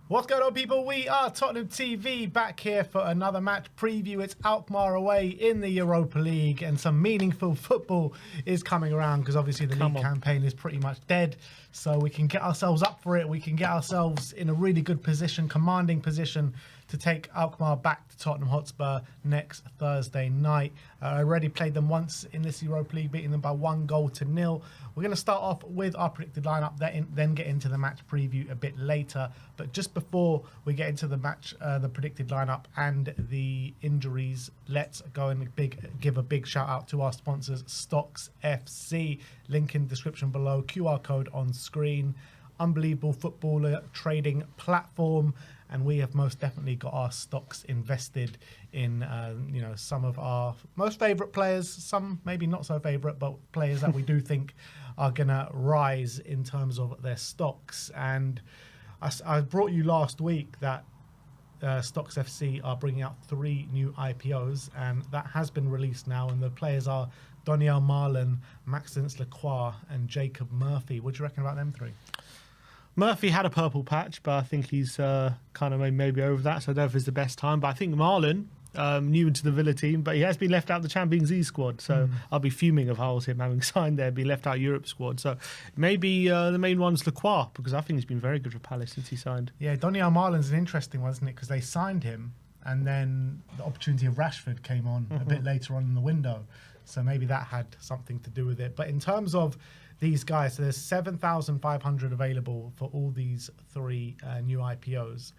What's going on, people? We are Tottenham TV, back here for another match preview. It's Alkmaar away in the Europa League, and some meaningful football is coming around because obviously the league campaign is pretty much dead. So we can get ourselves up for it. We can get ourselves in a really good position, commanding position, to take Alkmaar back to Tottenham Hotspur next Thursday night. I already played them once in this Europa League, beating them by 1-0. We're going to start off with our predicted lineup, then get into the match preview a bit later. But just before we get into the match, the predicted lineup and the injuries, let's go and give a big shout out to our sponsors, Stocks FC. Link in the description below, QR code on screen. Unbelievable footballer trading platform, and we have most definitely got our stocks invested in some of our most favourite players, some maybe not so favourite, but players that we do think are gonna rise in terms of their stocks. And I brought you last week that Stocks FC are bringing out 3 new IPOs, and that has been released now, and the players are Doniel Marlon, Maxence Lacroix and Jacob Murphy. What do you reckon about them 3? Murphy had a purple patch, but I think he's kind of maybe over that, so I don't know if it's the best time. But I think Marlon, new into the Villa team, but he has been left out of the Champions League squad, so I'll be fuming if I was him having signed there, be left out Europe squad. So maybe the main one's Lacroix, because I think he's been very good for Palace since he signed. Yeah, Doniel Marlon's an interesting one, isn't it? Because they signed him, and then the opportunity of Rashford came on a bit later on in the window. So maybe that had something to do with it. But in terms of these guys, so there's 7,500 available for all these 3 new IPOs.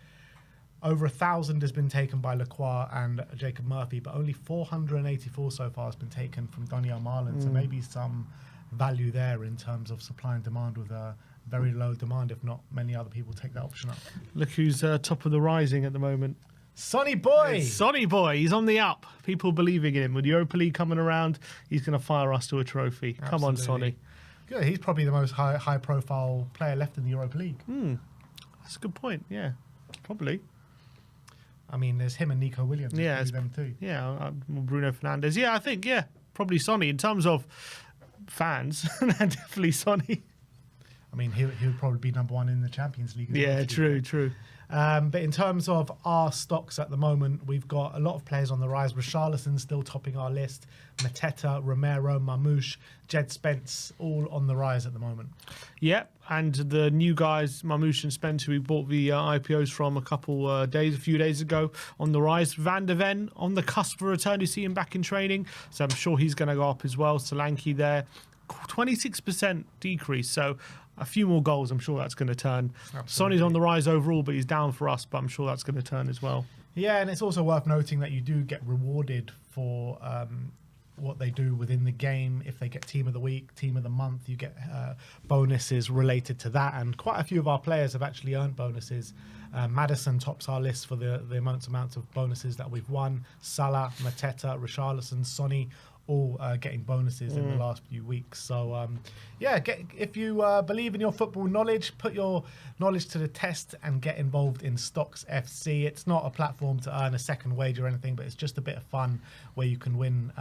Over 1,000 has been taken by Lacroix and Jacob Murphy, but only 484 so far has been taken from Doniel Marlon. So maybe some value there in terms of supply and demand, with a very low demand. If not, many other people take that option up. Look who's top of the rising at the moment. Sonny Boy! Sonny Boy, he's on the up. People believing in him. With the Europa League coming around, he's going to fire us to a trophy. Absolutely. Come on, Sonny. Good. He's probably the most high-profile player left in the Europa League. That's a good point. Yeah, probably. I mean, there's him and Nico Williams. Yeah, it's them too. Yeah, Bruno Fernandes. Yeah, I think probably Sonny in terms of fans. Definitely Sonny. I mean, he'll probably be number 1 in the Champions League. Yeah, true. But in terms of our stocks at the moment, we've got a lot of players on the rise. Richarlison still topping our list. Mateta, Romero, Mamouche, Jed Spence, all on the rise at the moment. Yep, and the new guys, Mamouche and Spence, who we bought the IPOs from a few days ago, on the rise. Van de Ven on the cusp of return. You see him back in training, so I'm sure he's going to go up as well. Solanke there, 26% decrease, so a few more goals, I'm sure that's going to turn. Absolutely. Sonny's on the rise overall, but he's down for us, but I'm sure that's going to turn as well. Yeah, and it's also worth noting that you do get rewarded for what they do within the game. If they get Team of the Week, Team of the Month, you get bonuses related to that, and quite a few of our players have actually earned bonuses. Maddison tops our list for the amount of bonuses that we've won. Salah, Mateta, Richarlison, Sonny, all getting bonuses in the last few weeks. So if you believe in your football knowledge, put your knowledge to the test and get involved in Stocks FC. It's not a platform to earn a second wage or anything, but it's just a bit of fun where you can win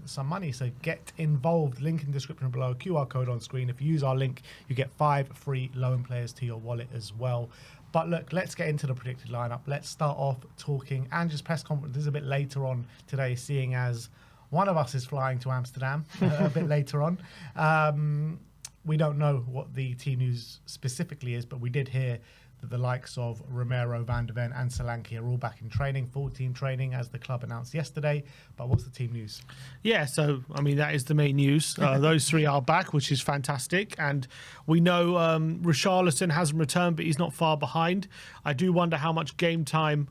some money. So get involved. Link in the description below, QR code on screen. If you use our link, you get 5 free loan players to your wallet as well. But look, let's get into the predicted lineup. Let's start off talking Ange's press conference. This is a bit later on today, seeing as one of us is flying to Amsterdam a bit later on. We don't know what the team news specifically is, but we did hear that the likes of Romero, Van de Ven and Solanke are all back in training, full team training, as the club announced yesterday. But what's the team news? Yeah, so, I mean, that is the main news. Those 3 are back, which is fantastic. And we know Richarlison hasn't returned, but he's not far behind. I do wonder how much game time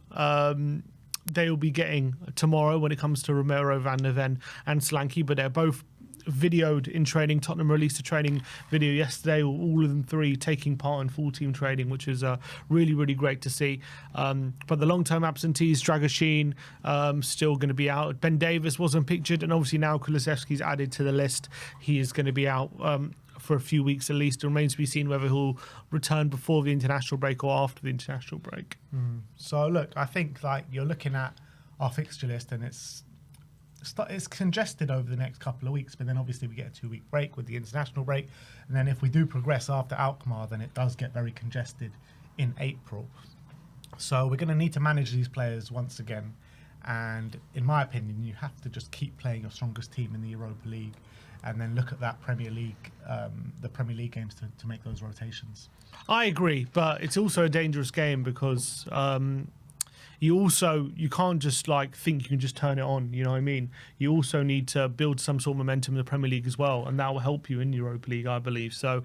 they will be getting tomorrow when it comes to Romero, Van de Ven and Solanke, but they're both videoed in training. Tottenham released a training video yesterday, all of them 3 taking part in full team training, which is really, really great to see. But the long-term absentees, Dragoshin, still going to be out. Ben Davis wasn't pictured, and obviously now Kulusevski's added to the list. He is going to be out for a few weeks at least. It remains to be seen whether he'll return before the international break or after the international break. So look, I think you're looking at our fixture list, and it's congested over the next couple of weeks, but then obviously we get a 2-week break with the international break, and then if we do progress after Alkmaar, then it does get very congested in April. So we're going to need to manage these players once again. And in my opinion, you have to just keep playing your strongest team in the Europa League, and then look at that Premier League, the Premier League games to make those rotations. I agree, but it's also a dangerous game because you can't just like think you can just turn it on. You know what I mean? You also need to build some sort of momentum in the Premier League as well, and that will help you in the Europa League, I believe. So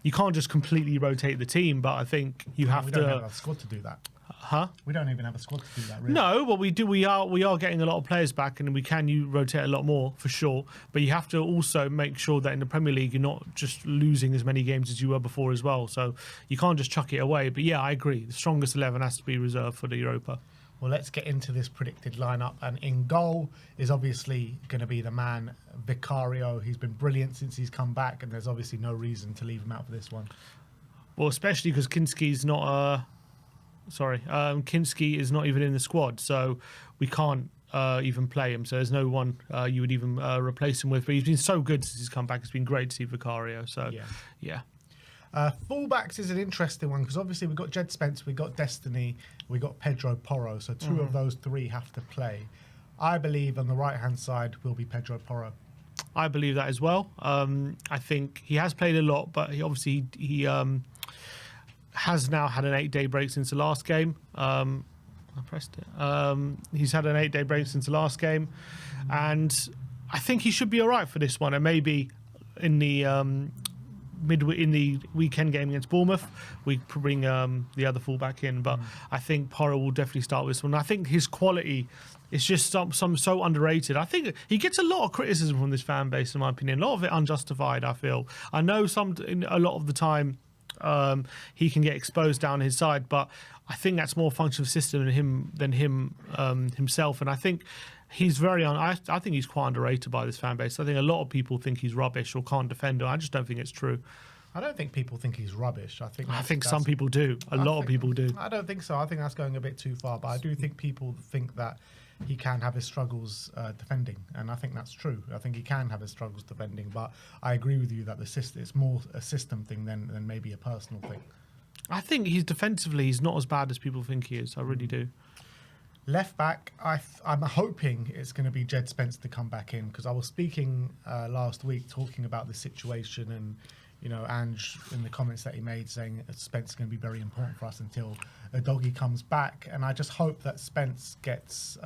you can't just completely rotate the team, but I think you have we to. don't have a squad to do that. Huh? We don't even have a squad to do that, really. No, but we do. We are getting a lot of players back, and we can rotate a lot more for sure. But you have to also make sure that in the Premier League you're not just losing as many games as you were before as well. So you can't just chuck it away. But yeah, I agree. The strongest 11 has to be reserved for the Europa. Well, let's get into this predicted lineup. And in goal is obviously going to be the man Vicario. He's been brilliant since he's come back, and there's obviously no reason to leave him out for this one. Well, especially because Kinski's not. Kinski is not even in the squad, so we can't even play him. So there's no one you would even replace him with. But he's been so good since he's come back. It's been great to see Vicario. So yeah. Fullbacks is an interesting one because obviously we've got Jed Spence, we've got Destiny, we've got Pedro Porro. So two of those three have to play. I believe on the right-hand side will be Pedro Porro. I believe that as well. I think he has played a lot, but he has now had an 8-day break since the last game. I pressed it. He's had an 8-day break since the last game, and I think he should be all right for this one. And maybe in the weekend game against Bournemouth, we bring the other fullback in. But I think Porro will definitely start with this one. I think his quality is just some so underrated. I think he gets a lot of criticism from this fan base, in my opinion. A lot of it unjustified, I feel. I know a lot of the time he can get exposed down his side, but I think that's more a function of system than him himself. And I think he's I think he's quite underrated by this fan base. I think a lot of people think he's rubbish or can't defend him. I just don't think it's true. I don't think people think he's rubbish. I think some people do. A lot of people do. I don't think so. I think that's going a bit too far. But I do think people think that he can have his struggles defending, and I think that's true. I think he can have his struggles defending, but I agree with you that it's more a system thing than maybe a personal thing. I think he's not as bad as people think he is. I really do. Left back, I'm hoping it's going to be Jed Spence to come back in, because I was speaking last week talking about the situation, and Ange in the comments that he made saying Spence is going to be very important for us until Udogie comes back, and I just hope that Spence gets.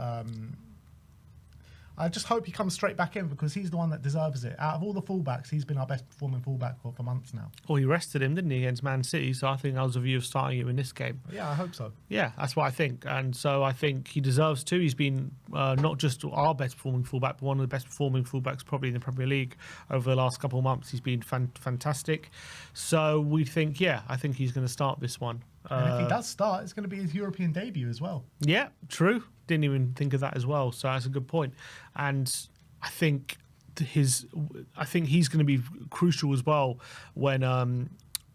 I just hope he comes straight back in, because he's the one that deserves it. Out of all the fullbacks, he's been our best performing fullback for months now. Well, he rested him, didn't he, against Man City? So I think that was a view of starting him in this game. Yeah, I hope so. Yeah, that's what I think. And so I think he deserves to. He's been not just our best performing fullback, but one of the best performing fullbacks probably in the Premier League over the last couple of months. He's been fantastic. So we think, I think he's going to start this one. And if he does start, it's going to be his European debut as well. Yeah, true. Didn't even think of that as well. So that's a good point. And I think he's going to be crucial as well when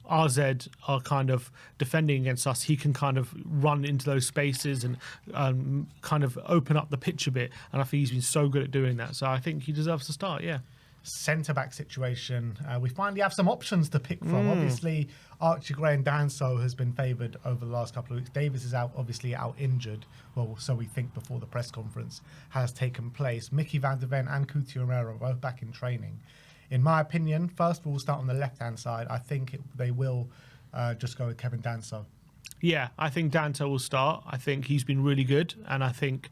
RZ are kind of defending against us. He can kind of run into those spaces and kind of open up the pitch a bit. And I think he's been so good at doing that. So I think he deserves to start, yeah. Centre-back situation. We finally have some options to pick from. Obviously, Archie Gray and Danso has been favoured over the last couple of weeks. Davis is out injured. Well, so we think before the press conference has taken place. Mickey van der Ven and Coutinho Romero are both back in training. In my opinion, first we'll start on the left-hand side. I think they will just go with Kevin Danso. Yeah, I think Danso will start. I think he's been really good, and I think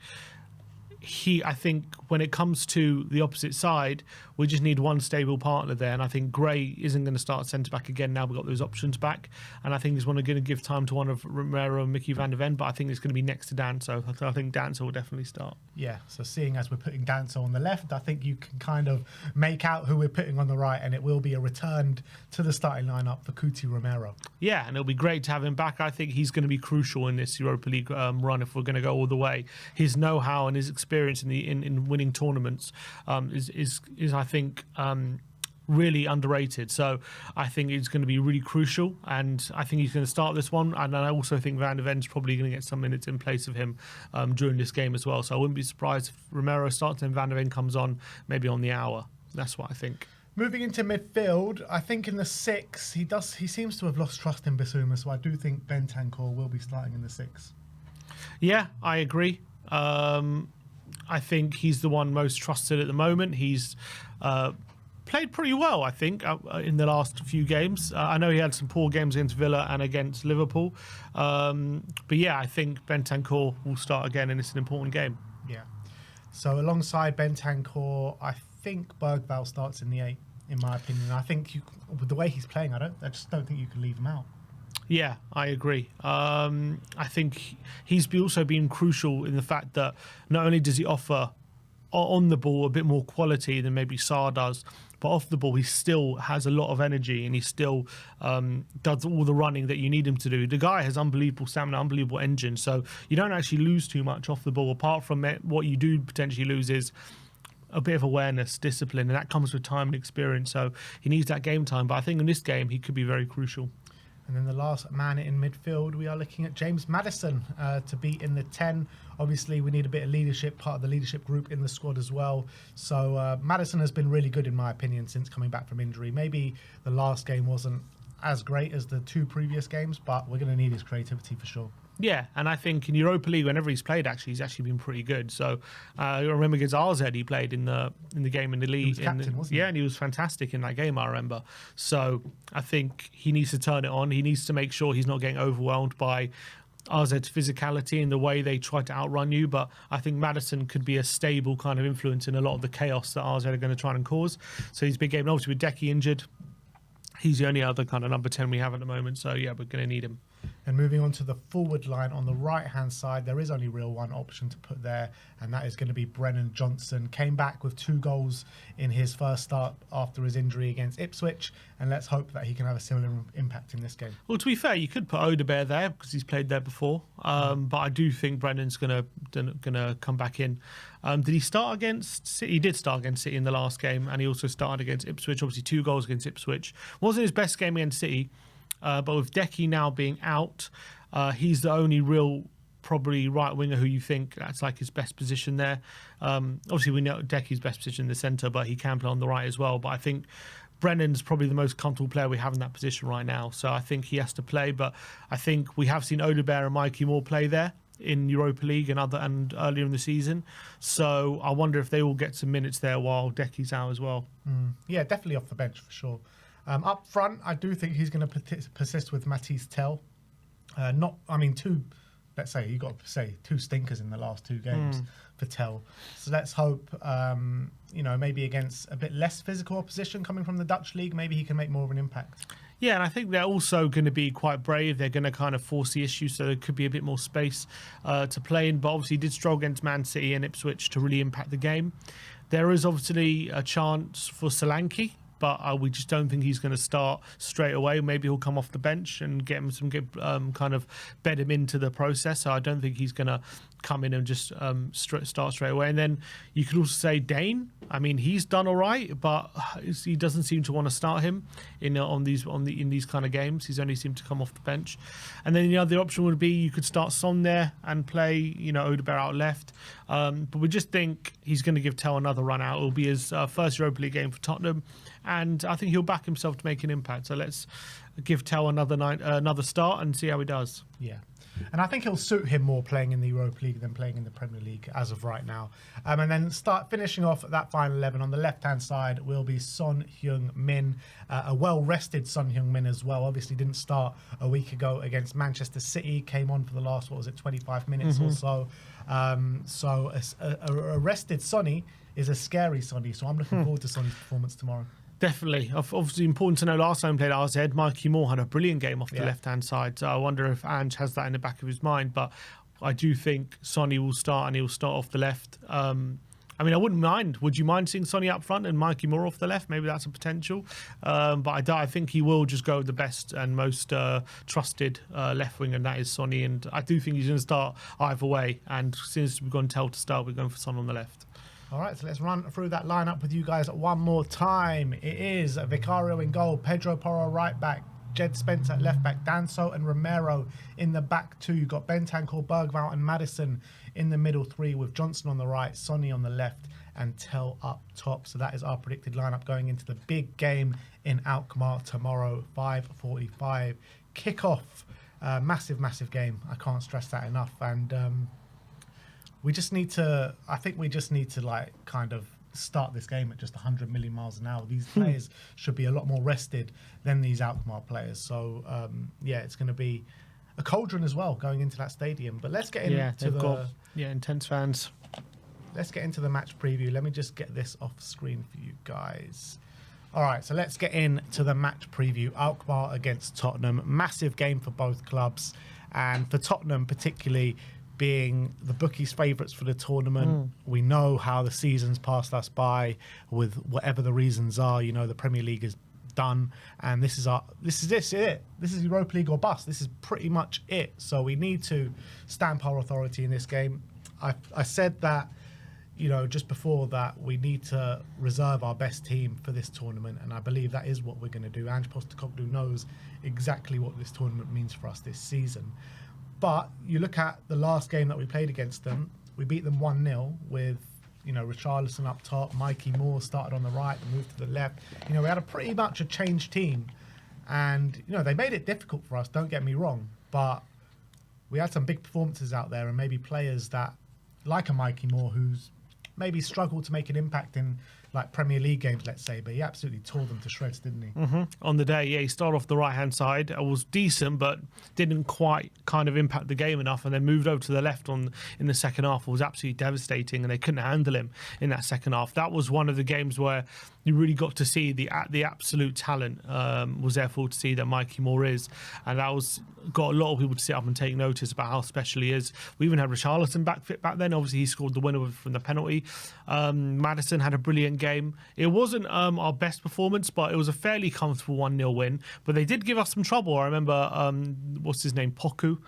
when it comes to the opposite side, we just need one stable partner there. And I think Gray isn't going to start centre-back again now we've got those options back. And I think he's going to give time to one of Romero and Mickey van der Ven, but I think it's going to be next to Danso. I think Danso will definitely start. Yeah, so seeing as we're putting Danso on the left, I think you can kind of make out who we're putting on the right, and it will be a return to the starting lineup for Coutinho Romero. Yeah, and it'll be great to have him back. I think he's going to be crucial in this Europa League run if we're going to go all the way. His know-how and his experience in winning tournaments is I think really underrated. So I think it's going to be really crucial, and I think he's going to start this one. And I also think Van der Ven's probably going to get some minutes in place of him during this game as well. So I wouldn't be surprised if Romero starts and Van der Ven comes on maybe on the hour. That's what I think. Moving into midfield, I think in the 6, he seems to have lost trust in Bissouma, so I do think Bentancur will be starting in the 6. Yeah, I agree. I think he's the one most trusted at the moment. He's played pretty well, I think, in the last few games. I know he had some poor games against Villa and against Liverpool. But yeah, I think Bentancur will start again, and it's an important game. Yeah. So alongside Bentancur, I think BILBAO starts in the 8, in my opinion. I think with the way he's playing, I just don't think you can leave him out. Yeah, I agree. I think he's also been crucial in the fact that not only does he offer on the ball a bit more quality than maybe Sarr does, but off the ball he still has a lot of energy and he still does all the running that you need him to do. The guy has unbelievable stamina, unbelievable engine, so you don't actually lose too much off the ball. Apart from it, what you do potentially lose is a bit of awareness, discipline, and that comes with time and experience. So he needs that game time, but I think in this game he could be very crucial. And then the last man in midfield, we are looking at James Maddison to be in the 10. Obviously, we need a bit of leadership, part of the leadership group in the squad as well. So Maddison has been really good, in my opinion, since coming back from injury. Maybe the last game wasn't as great as the 2 previous games, but we're going to need his creativity for sure. Yeah, and I think in Europa League, whenever he's played, he's actually been pretty good. So I remember against RZ, he played in the game in the league. He was captain, wasn't he? Yeah, and he was fantastic in that game, I remember. So I think he needs to turn it on. He needs to make sure he's not getting overwhelmed by RZ's physicality and the way they try to outrun you. But I think Maddison could be a stable kind of influence in a lot of the chaos that RZ are going to try and cause. So he's a big game. And obviously with Decky injured, he's the only other kind of number 10 we have at the moment. So yeah, we're going to need him. And moving on to the forward line on the right-hand side, there is only real one option to put there, and that is going to be Brennan Johnson. Came back with 2 goals in his first start after his injury against Ipswich, and let's hope that he can have a similar impact in this game. Well, to be fair, you could put Odebear there because he's played there before, but I do think Brennan's gonna come back in. Did he start against City? He did start against City in the last game, and he also started against Ipswich. Obviously, 2 goals against Ipswich. Wasn't his best game against City. But with Decky now being out, he's the only real probably right winger who you think that's like his best position there. Obviously, we know Decky's best position in the centre, but he can play on the right as well. But I think Brennan's probably the most comfortable player we have in that position right now. So I think he has to play. But I think we have seen Odebear and Mikey Moore play there in Europa League and earlier in the season. So I wonder if they will get some minutes there while Decky's out as well. Yeah, definitely off the bench for sure. Up front, I do think he's going to persist with Matisse Tell. Let's say you got to say 2 stinkers in the last 2 games for Tell. So let's hope, maybe against a bit less physical opposition coming from the Dutch league, maybe he can make more of an impact. Yeah, and I think they're also going to be quite brave. They're going to kind of force the issue, so there could be a bit more space to play in. But obviously, he did struggle against Man City and Ipswich to really impact the game. There is obviously a chance for Solanke, but we just don't think he's going to start straight away. Maybe he'll come off the bench and get him kind of bed him into the process. So I don't think he's going to come in and just start straight away. And then you could also say Dane. I mean, he's done all right, but he doesn't seem to want to start him in these kind of games. He's only seemed to come off the bench. And then the other option would be you could start Son there and play Odebear out left. But we just think he's going to give Tell another run out. It'll be his first Europa League game for Tottenham, and I think he'll back himself to make an impact. So let's give Tell another start and see how he does. Yeah. And I think it'll suit him more playing in the Europa League than playing in the Premier League as of right now. And then finishing off that final 11 on the left-hand side will be Son Heung-min, a well-rested Son Heung-min as well. Obviously didn't start a week ago against Manchester City, came on for the last, 25 minutes or so. So a rested Sonny is a scary Sonny, so I'm looking forward to Sonny's performance tomorrow. Definitely. Obviously important to know last time he played RZ, Mikey Moore had a brilliant game off the left-hand side. So I wonder if Ange has that in the back of his mind. But I do think Sonny will start, and he'll start off the left. I wouldn't mind. Would you mind seeing Sonny up front and Mikey Moore off the left? Maybe that's a potential. But I think he will just go with the best and most trusted left wing, and that is Sonny. And I do think he's going to start either way. And since we've gone Tell to start, we're going for Son on the left. All right, so let's run through that lineup with you guys one more time. It is Vicario in goal, Pedro Porro right back, Jed Spence at left back, Danso and Romero in the back 2. You've got Bentancur, BILBAO and Maddison in the middle 3 with Johnson on the right, Sonny on the left and Tell up top. So that is our predicted lineup going into the big game in Alkmaar tomorrow, 5:45 kickoff. Massive game. I can't stress that enough. And we just need to, I think we just need to like kind of start this game at just 100 million miles an hour. These players should be a lot more rested than these Alkmaar players. So yeah, it's going to be a cauldron as well going into that stadium. But let's get into intense fans. Let's get into the match preview. Let me just get this off screen for you guys. All right, so let's get into the match preview. Alkmaar against Tottenham. Massive game for both clubs. And for Tottenham particularly, being the bookies' favourites for the tournament. We know how the season's passed us by with whatever the reasons are. You know, the Premier League is done, and this is it. This is Europa League or bust. This is pretty much it. So we need to stamp our authority in this game. I said that, you know, just before that, we need to reserve our best team for this tournament, and I believe that is what we're going to do. Ange Postecoglou knows exactly what this tournament means for us this season. But you look at the last game that we played against them, we beat them 1-0 with, you know, Richarlison up top, Mikey Moore started on the right and moved to the left. You know, we had a pretty much a changed team. And, you know, they made it difficult for us, don't get me wrong. But we had some big performances out there, and maybe players that, like a Mikey Moore, who's maybe struggled to make an impact in like Premier League games, let's say, but he absolutely tore them to shreds, didn't he? On the day, yeah, he started off the right-hand side. It was decent, but didn't quite kind of impact the game enough, and then moved over to the left in the second half. It was absolutely devastating, and they couldn't handle him in that second half. That was one of the games where you really got to see the absolute talent was there for to see that Mikey Moore is, and that got a lot of people to sit up and take notice about how special he is. We even had Richarlison fit back then. Obviously, he scored the winner from the penalty. Maddison had a brilliant game. It wasn't our best performance, but it was a fairly comfortable 1-0 win. But they did give us some trouble. I remember, what's his name, Poku.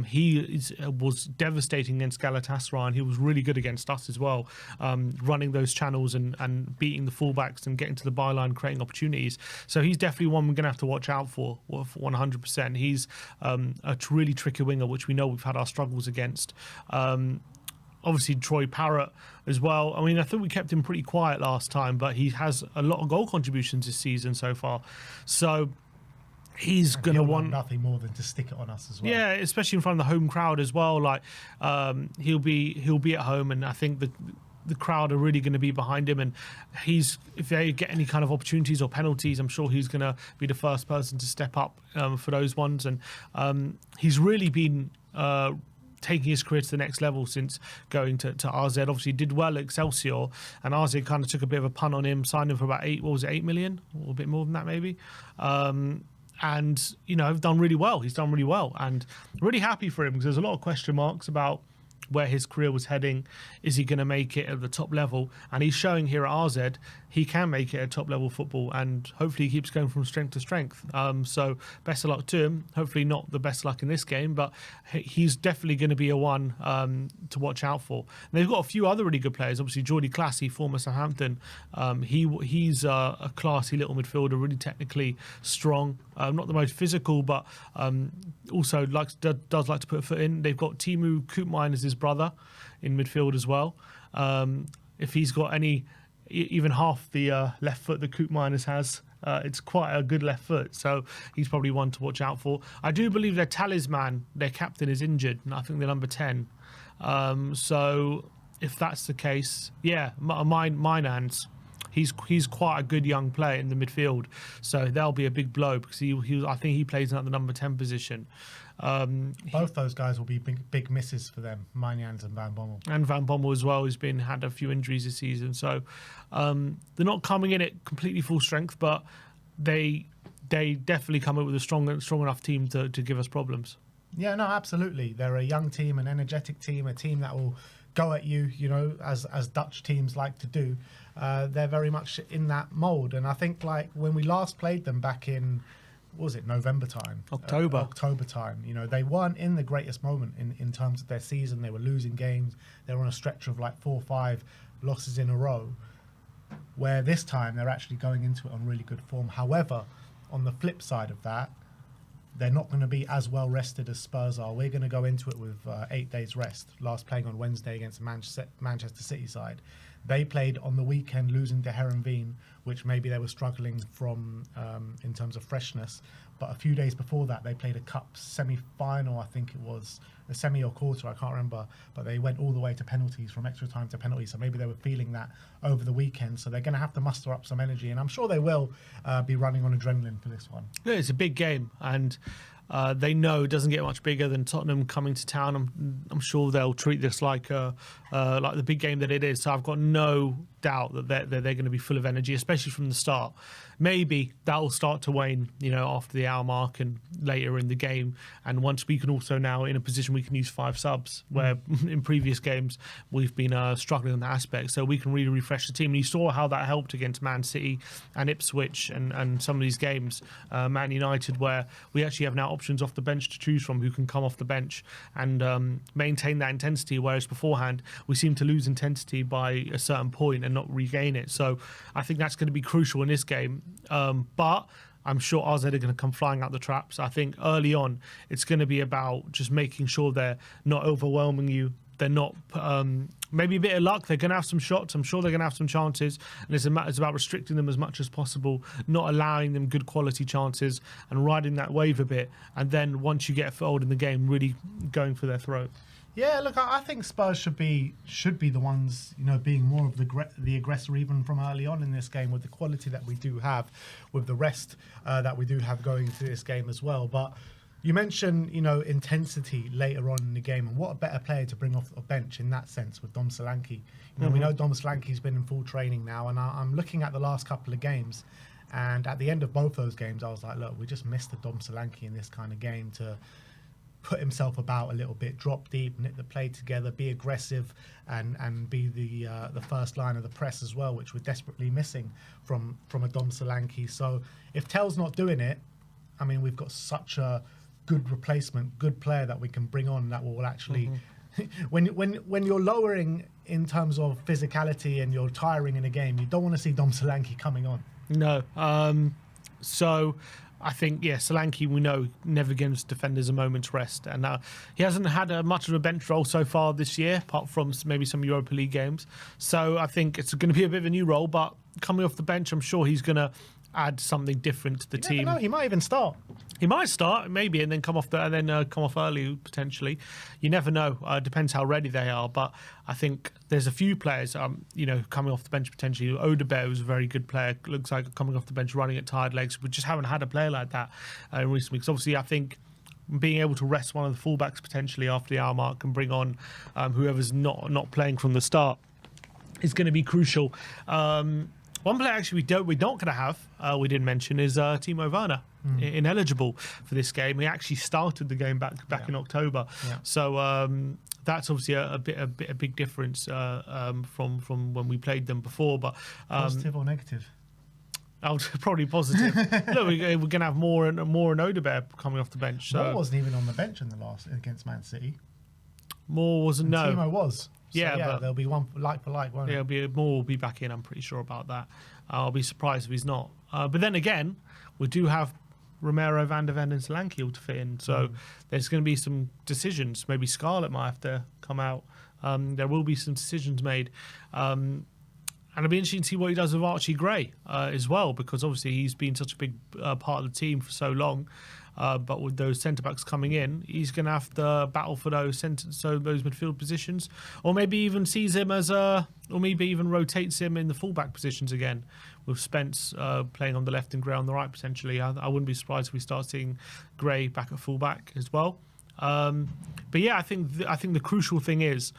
He was devastating against Galatasaray, and he was really good against us as well, running those channels and beating the fullbacks and getting to the byline, creating opportunities. So he's definitely one we're going to have to watch out for 100%. He's a really tricky winger, which we know we've had our struggles against. Obviously, Troy Parrott as well. I mean, I think we kept him pretty quiet last time, but he has a lot of goal contributions this season so far. So he's going to want nothing more than to stick it on us as well. Yeah, especially in front of the home crowd as well. Like he'll be at home, and I think the crowd are really going to be behind him. And if they get any kind of opportunities or penalties, I'm sure he's going to be the first person to step up for those ones. And he's really been taking his career to the next level since going to RZ. Obviously did well at Excelsior, and RZ kind of took a bit of a punt on him, signed him for about 8 million, or a bit more than that maybe. And, you know, done really well. He's done really well, and really happy for him, because there's a lot of question marks about where his career was heading. Is he going to make it at the top level? And he's showing here at RZ he can make it at top level football, and hopefully he keeps going from strength to strength. So best of luck to him. Hopefully not the best luck in this game, but he's definitely going to be a one to watch out for. And they've got a few other really good players. Obviously Jordy Classy, former Southampton. He's a classy little midfielder, really technically strong. Not the most physical, but also does like to put a foot in. They've got Timu Koopmeiners as his brother in midfield as well. If he's got even half the left foot that Koopmeiners has, it's quite a good left foot, so he's probably one to watch out for. I do believe their talisman, their captain, is injured, and I think they're number 10. So if that's the case, yeah, Mynans. He's quite a good young player in the midfield, so that'll be a big blow, because I think he plays at the number 10 position. Both those guys will be big misses for them, Mynans and Van Bommel. And Van Bommel as well, who's had a few injuries this season. So they're not coming in at completely full strength, but they definitely come in with a strong enough team to give us problems. Yeah, no, absolutely. They're a young team, an energetic team, a team that will go at you, you know, as Dutch teams like to do. They're very much in that mould. And I think, like, when we last played them back in, what was it, November time? October time. You know, they weren't in the greatest moment in terms of their season. They were losing games. They were on a stretch of like 4 or 5 losses in a row, where this time they're actually going into it on really good form. However, on the flip side of that, they're not going to be as well rested as Spurs are. We're going to go into it with 8 days rest, last playing on Wednesday against Manchester City side. They played on the weekend, losing to Herenveen, which maybe they were struggling from in terms of freshness. But a few days before that, they played a cup semi-final, I think it was a semi or quarter, I can't remember. But they went all the way to penalties, from extra time to penalties. So maybe they were feeling that over the weekend. So they're going to have to muster up some energy. And I'm sure they will be running on adrenaline for this one. Yeah, it's a big game. And they know it doesn't get much bigger than Tottenham coming to town. I'm sure they'll treat this like the big game that it is. So I've got no doubt that they're going to be full of energy, especially from the start. Maybe that will start to wane, after the hour mark and later in the game. And once we can also now in a position we can use 5 subs, where in previous games we've been struggling on that aspect. So we can really refresh the team. And you saw how that helped against Man City and Ipswich and some of these games, Man United, where we actually have now options off the bench to choose from who can come off the bench and maintain that intensity, whereas beforehand we seem to lose intensity by a certain point and not regain it. So I think that's going to be crucial in this game. But I'm sure RZ are going to come flying out the traps. I think early on it's going to be about just making sure they're not overwhelming you. They're not, maybe a bit of luck. They're going to have some shots. I'm sure they're going to have some chances. And it's about restricting them as much as possible, not allowing them good quality chances and riding that wave a bit. And then once you get a foothold in the game, really going for their throat. Yeah, look, I think Spurs should be the ones, being more of the aggressor even from early on in this game, with the quality that we do have, with the rest that we do have going into this game as well. But you mentioned, intensity later on in the game, and what a better player to bring off a bench in that sense with Dom Solanke. We know Dom Solanke's been in full training now, and I'm looking at the last couple of games, and at the end of both those games, I was like, look, we just missed the Dom Solanke in this kind of game to put himself about a little bit, drop deep, knit the play together, be aggressive, and be the first line of the press as well, which we're desperately missing from a Dom Solanke. So if Tell's not doing it, I mean, we've got such a good replacement, good player that we can bring on that will actually, when you're lowering in terms of physicality and you're tiring in a game, you don't want to see Dom Solanke coming on. No. So I think, Solanke, we know, never gives defenders a moment's rest. And he hasn't had much of a bench role so far this year, apart from maybe some Europa League games. So I think it's going to be a bit of a new role, but coming off the bench, I'm sure he's going to add something different to the team. No, he might even start. He might start, maybe, and then come off early potentially. You never know. Depends how ready they are. But I think there's a few players, coming off the bench potentially. BILBAO is a very good player. Looks like coming off the bench, running at tired legs. We just haven't had a player like that in recent weeks. Obviously, I think being able to rest one of the fullbacks potentially after the hour mark and bring on whoever's not playing from the start is going to be crucial. One player actually we're not going to have, we didn't mention, is Timo Werner, ineligible for this game. He actually started the game back in October. Yeah. So that's obviously a big difference from when we played them before. But positive or negative? Probably positive. Look, we're going to have more and Odebear coming off the bench. So. Moore wasn't even on the bench in the last against Man City. Moore wasn't. No, Timo was. So, but there'll be one like for like, won't it? Moore will be back in. I'm pretty sure about that. I'll be surprised if he's not. But then again, we do have Romero, Van der Ven, and Solanke all to fit in. So there's going to be some decisions. Maybe Scarlett might have to come out. There will be some decisions made. And it'll be interesting to see what he does with Archie Gray as well, because obviously he's been such a big part of the team for so long. But with those centre-backs coming in, he's going to have to battle for those midfield positions, or maybe even sees him as or maybe even rotates him in the full-back positions again, with Spence playing on the left and Gray on the right potentially. I wouldn't be surprised if we start seeing Gray back at full-back as well. But yeah, I think the crucial thing is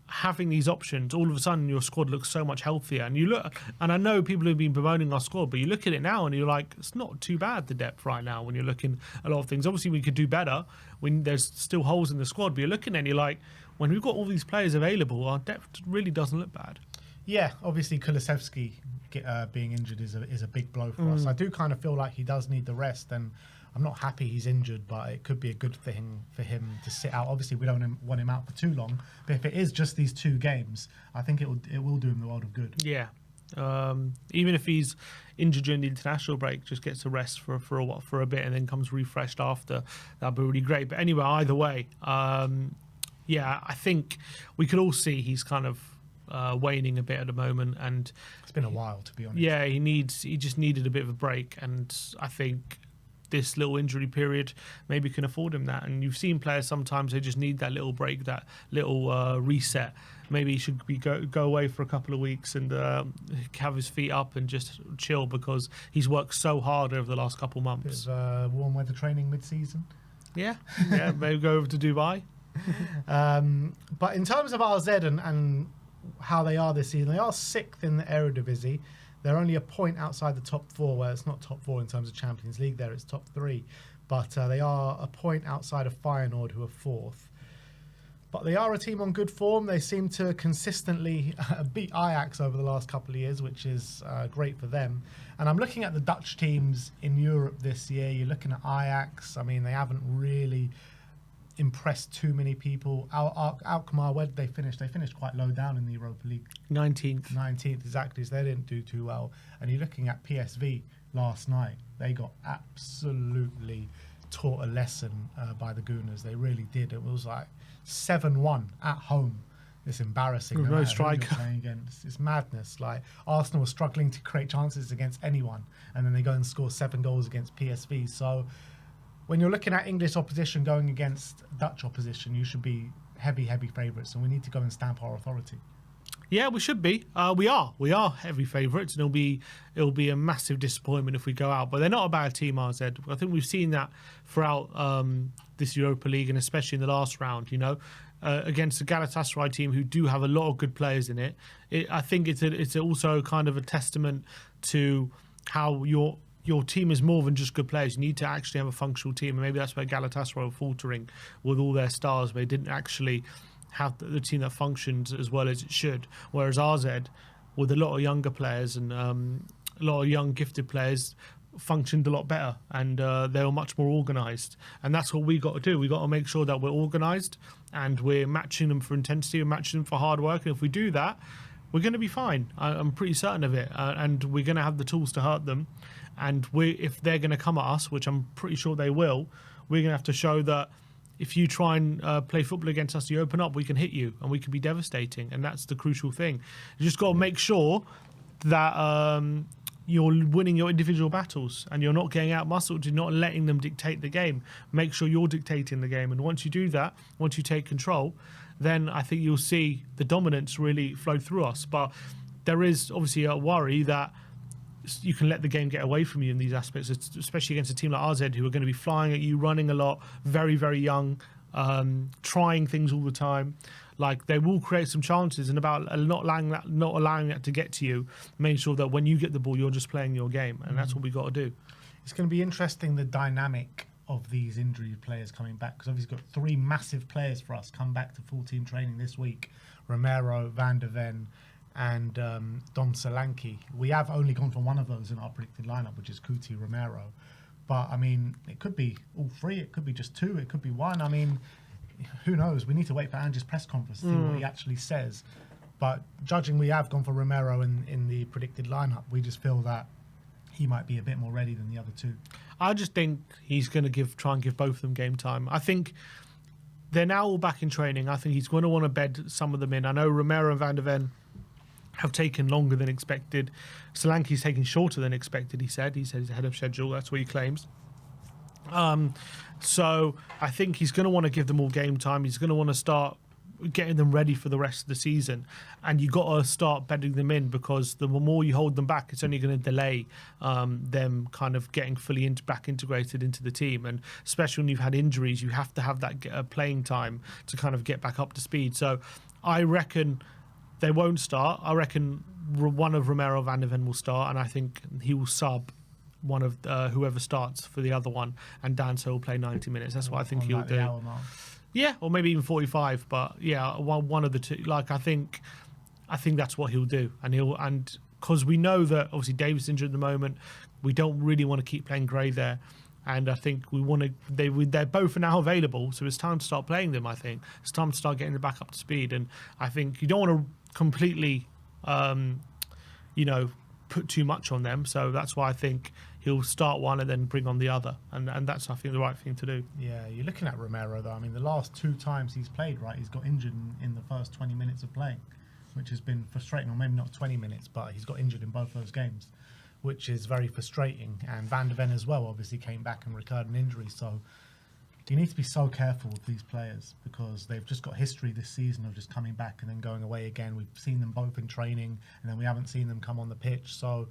having these options. All of a sudden your squad looks so much healthier, and you look, and I know people have been bemoaning our squad, but you look at it now and you're like, it's not too bad, the depth right now, when you're looking at a lot of things. Obviously we could do better when there's still holes in the squad, but you're looking and you're like, when we've got all these players available, our depth really doesn't look bad. Yeah, obviously Kulusevski being injured is a big blow for us. I do kind of feel like he does need the rest, and I'm not happy he's injured, but it could be a good thing for him to sit out. Obviously, we don't want him out for too long, but if it is just these 2 games, I think it will do him the world of good. Yeah, even if he's injured during the international break, just gets a rest for a bit and then comes refreshed after, that'd be really great. But anyway, either way, I think we could all see he's kind of waning a bit at the moment, and it's been a while, to be honest. Yeah, he just needed a bit of a break, and I think this little injury period maybe can afford him that. And you've seen players sometimes they just need that little break, that little reset. Maybe he should go away for a couple of weeks and have his feet up and just chill, because he's worked so hard over the last couple of months. Bit of warm weather training mid-season. Yeah, maybe go over to Dubai. But in terms of RZ and how they are this season, they are 6th in the Eredivisie. They're only a point outside the top 4. Well, it's not top 4 in terms of Champions League there, it's top 3. But they are a point outside of Feyenoord, who are 4th. But they are a team on good form. They seem to consistently beat Ajax over the last couple of years, which is great for them. And I'm looking at the Dutch teams in Europe this year. You're looking at Ajax. I mean, they haven't really impressed too many people. Alkmaar, where did they finish? They finished quite low down in the Europa League. 19th. 19th, exactly. So they didn't do too well. And you're looking at PSV last night. They got absolutely taught a lesson by the Gooners. They really did. It was like 7-1 at home. It's embarrassing. With no striker. It's madness. Like, Arsenal was struggling to create chances against anyone, and then they go and score 7 goals against PSV. So when you're looking at English opposition going against Dutch opposition, you should be heavy favourites, and we need to go and stamp our authority. Yeah, we should be. We are heavy favourites, and it'll be a massive disappointment if we go out. But they're not a bad team, RZ. I think we've seen that throughout this Europa League, and especially in the last round. Against the Galatasaray team, who do have a lot of good players in it. I think it's also kind of a testament to how your team is more than just good players. You need to actually have a functional team, and maybe that's where Galatasaray were faltering with all their stars. They didn't actually have the team that functions as well as it should. Whereas RZ, with a lot of younger players and a lot of young gifted players, functioned a lot better, and they were much more organised. And that's what we got to do. We got to make sure that we're organised and we're matching them for intensity, we're matching them for hard work. And if we do that, we're going to be fine. I'm pretty certain of it. And we're going to have the tools to hurt them. And if they're going to come at us, which I'm pretty sure they will, we're going to have to show that if you try and play football against us, you open up, we can hit you and we can be devastating. And that's the crucial thing. You just got to make sure that you're winning your individual battles and you're not getting out-muscled. You're not letting them dictate the game. Make sure you're dictating the game. And once you do that, once you take control, then I think you'll see the dominance really flow through us. But there is obviously a worry that you can let the game get away from you in these aspects, especially against a team like RZ, who are going to be flying at you, running a lot, very, very young, trying things all the time. Like, they will create some chances, and about not allowing that to get to you, making sure that when you get the ball, you're just playing your game, and that's what we got to do. It's going to be interesting, the dynamic of these injured players coming back, because obviously we've got 3 massive players for us come back to full team training this week: Romero, Van der Ven, and Dom Solanke. We have only gone for one of those in our predicted lineup, which is Kuti Romero. But I mean, it could be all 3, it could be just 2, it could be 1. I mean, who knows? We need to wait for Ange's press conference to see what he actually says. But judging we have gone for Romero in the predicted lineup, we just feel that he might be a bit more ready than the other 2. I just think he's going to try and give both of them game time. I think they're now all back in training. I think he's going to want to bed some of them in. I know Romero and Van der Ven have taken longer than expected. Solanke's taken shorter than expected, he said. He said he's ahead of schedule. That's what he claims. So I think he's going to want to give them all game time. He's going to want to start getting them ready for the rest of the season. And you got to start bedding them in, because the more you hold them back, it's only going to delay them kind of getting fully back integrated into the team. And especially when you've had injuries, you have to have that playing time to kind of get back up to speed. So I reckon they won't start. I reckon one of Romero Van der Ven will start, and I think he will sub one of whoever starts for the other one, and Danso will play 90 minutes. That's what I think he'll do. Yeah, or maybe even 45. But yeah, one of the two. Like, I think that's what he'll do, and because we know that obviously Davis injured at the moment, we don't really want to keep playing Gray there. And I think we want to. They're both now available, so it's time to start playing them. I think it's time to start getting them back up to speed. And I think you don't want to completely, put too much on them. So that's why I think he'll start one and then bring on the other, and that's, I think, the right thing to do. Yeah, you're looking at Romero though. I mean, the last 2 times he's played, right, he's got injured in the first 20 minutes of playing. which has been frustrating, or maybe not 20 minutes, but he's got injured in both those games, which is very frustrating. And Van de Ven as well obviously came back and recurred an injury. So you need to be so careful with these players because they've just got history this season of just coming back and then going away again. We've seen them both in training and then we haven't seen them come on the pitch. So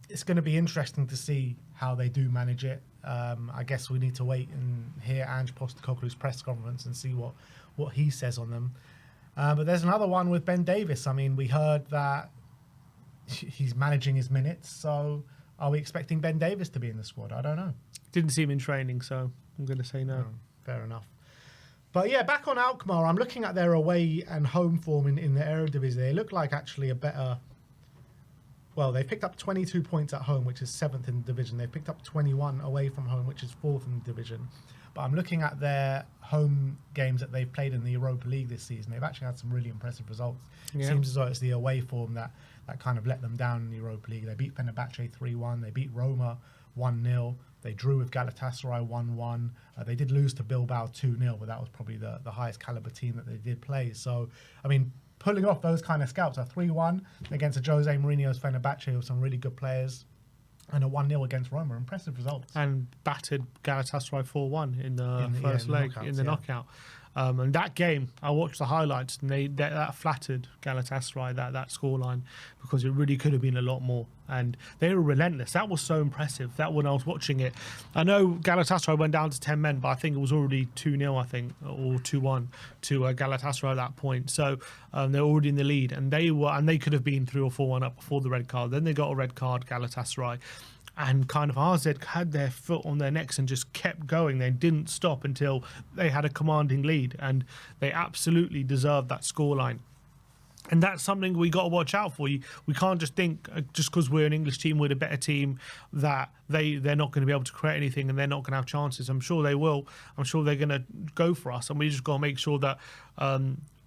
it's going to be interesting to see how they do manage it. I guess we need to wait and hear Ange Postecoglou's press conference and see what he says on them. But there's another one with Ben Davies. I mean, we heard that he's managing his minutes. So are we expecting Ben Davies to be in the squad? I don't know. Didn't see him in training, so I'm going to say no. Fair enough. But yeah, back on Alkmaar, I'm looking at their away and home form in the Eredivisie. They look like actually a better... Well, they picked up 22 points at home, which is 7th in the division. They picked up 21 away from home, which is 4th in the division. But I'm looking at their home games that they've played in the Europa League this season. They've actually had some really impressive results. Yeah. It seems as though it's the away form that kind of let them down in the Europa League. They beat Fenerbahce 3-1. They beat Roma 1-0. They drew with Galatasaray 1-1. They did lose to Bilbao 2-0, but that was probably the highest caliber team that they did play. So, I mean, pulling off those kind of scalps, a 3-1 against a Jose Mourinho's Fenerbahce with some really good players, and a 1-0 against Roma. Impressive results. And battered Galatasaray 4-1 in the first leg, in the knockout. And that game, I watched the highlights, and that flattered Galatasaray, that scoreline, because it really could have been a lot more. And they were relentless. That was so impressive. That when I was watching it, I know Galatasaray went down to 10 men, but I think it was already 2-0, I think, or 2-1 to Galatasaray at that point. So they're already in the lead, and they could have been 3 or 4-1 up before the red card. Then they got a red card, Galatasaray. And kind of AZ had their foot on their necks and just kept going. They didn't stop until they had a commanding lead, and they absolutely deserved that scoreline. And that's something we got to watch out for. We can't just think just because we're an English team, we're a better team, that they're not going to be able to create anything and they're not going to have chances. I'm sure they will. I'm sure they're going to go for us, and we just got to make sure that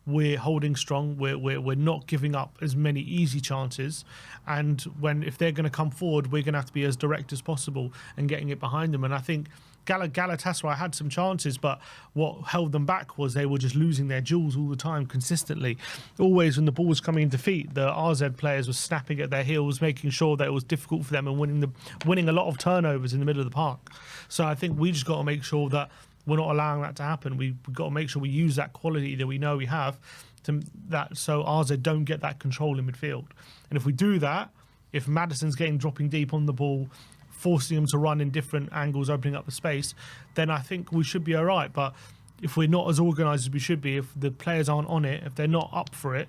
we're holding strong. We're not giving up as many easy chances, and if they're going to come forward, we're going to have to be as direct as possible and getting it behind them. And I think Galatasaray had some chances, but what held them back was they were just losing their duels all the time, consistently. Always when the ball was coming in defeat, the RZ players were snapping at their heels, making sure that it was difficult for them and winning a lot of turnovers in the middle of the park. So I think we just got to make sure that we're not allowing that to happen. We've got to make sure we use that quality that we know we have so RZ don't get that control in midfield. And if we do that, if Maddison's dropping deep on the ball, forcing them to run in different angles, opening up the space, then I think we should be all right. But if we're not as organised as we should be, if the players aren't on it, if they're not up for it,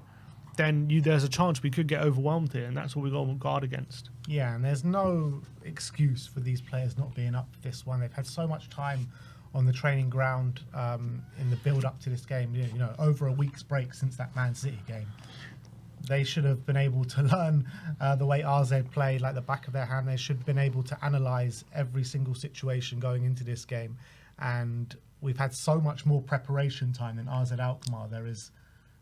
then there's a chance we could get overwhelmed here, and that's what we've got to guard against. Yeah, and there's no excuse for these players not being up for this one. They've had so much time on the training ground in the build-up to this game, over a week's break since that Man City game. They should have been able to learn the way RZ played like the back of their hand. They should have been able to analyse every single situation going into this game. And we've had so much more preparation time than RZ Alkmaar. There is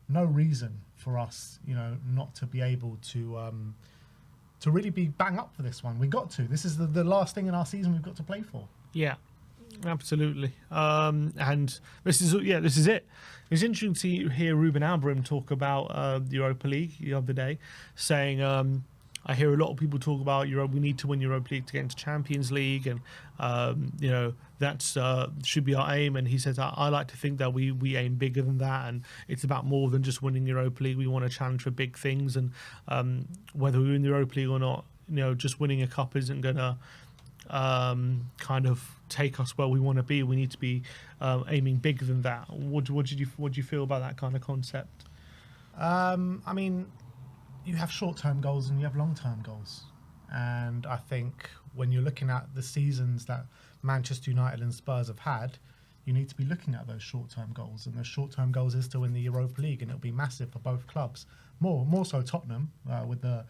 no reason for us, not to be able to really be bang up for this one. We got to. This is the last thing in our season we've got to play for. Yeah. Absolutely, and this is it. It's interesting to hear Ruben Amorim talk about the Europa League the other day, saying I hear a lot of people talk about we need to win Europa League to get into Champions League, and that's should be our aim. And he says I like to think that we aim bigger than that, and it's about more than just winning Europa League. We want to challenge for big things, and whether we win the Europa League or not, just winning a cup isn't gonna kind of take us where we want to be. We need to be aiming bigger than that. What do you feel about that kind of concept? I mean, you have short-term goals and you have long-term goals, and I think when you're looking at the seasons that Manchester United and Spurs have had, you need to be looking at those short-term goals, and those short-term goals is to win the Europa League, and it'll be massive for both clubs. More so Tottenham with the